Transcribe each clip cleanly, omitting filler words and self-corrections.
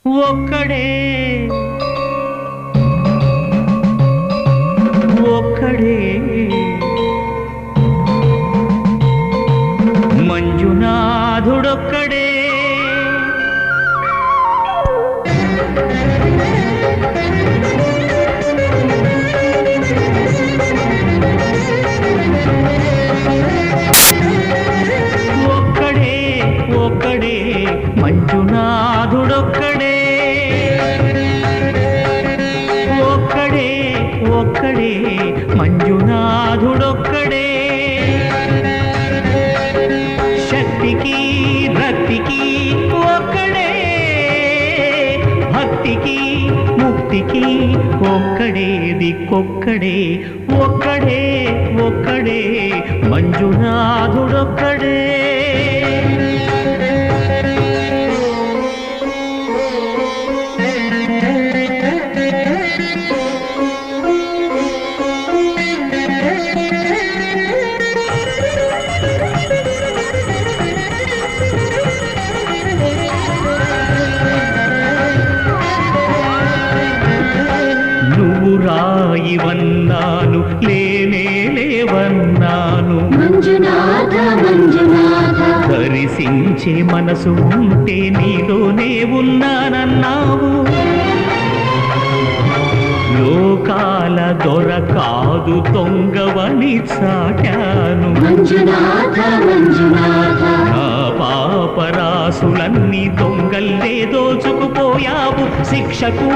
ఒక్కడే ఒక్కడే మంజునాథుడొక్కడే ఒక్కడే ఒక్కడే మంజునాథుడొక్కడే ఒక్కడే ఒక్కడే మంజునాథుడొక్కడే శక్తికి రక్తికి ఒక్కడే భక్తికి ముక్తికి ఒక్కడే దిక్కొక్కడే ఒక్కడే ఒక్కడే మంజునాథుడొక్కడే రాయివన్నాను లేనే లేవన్నాను మంజునాథ మంజునాథ దర్శించే మనసు ఉంటే నీలోనే ఉన్నానన్నావు లోకాల దొర కాదు దొంగవని చాటాను మంజునాథ మంజునాథ నా పాపరాసులన్నీ దొంగల్లే దోచుకుపోయావు శిక్షకు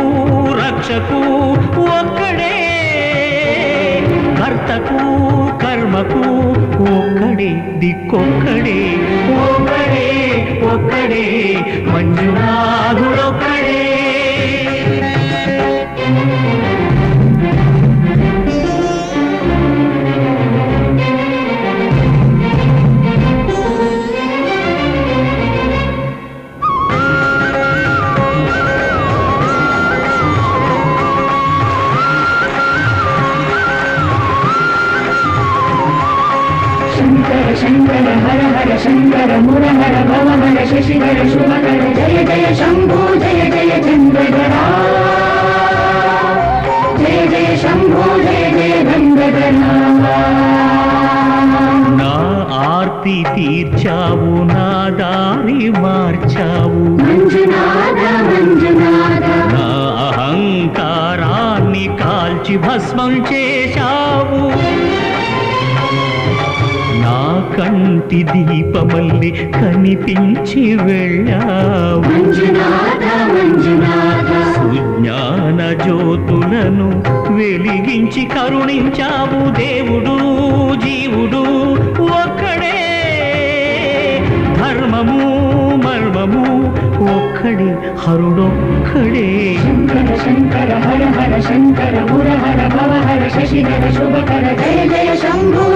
రక్షకు ఒక్కడే కర్తకు కర్మకు ఒక్కడే దిక్కొక్కడే ఒక్కడే ఒక్కడే మంజునాథుడొక్కడే శంకర శంకర హర హర శంకర మురహర భవహర శశిధర శుభకర జయ జయ శంభో జయ జయ చంద్రధరా జయ జయ శంభో జయ జయ గంగధరా నా ఆర్తి తీర్చావు నా దారి మార్చావు మంజునాథ మంజునాథ నా అహంకారాన్ని కాల్చి భస్మం చేశావు నా కంటి దీపమల్లి కనిపించి వెళ్ళావు మంజునాథ మంజునాథ సుజ్ఞాన జ్యోతులను వెలిగించి కరుణించావు దేవుడు జీవుడు ఒక్కడే ధర్మము మర్మము ఒక్కడే హరుడొక్కడే శంకర శంకర హర హర శంకర మురహర భవహర శశిధర శుభకర జయ జయ శంభో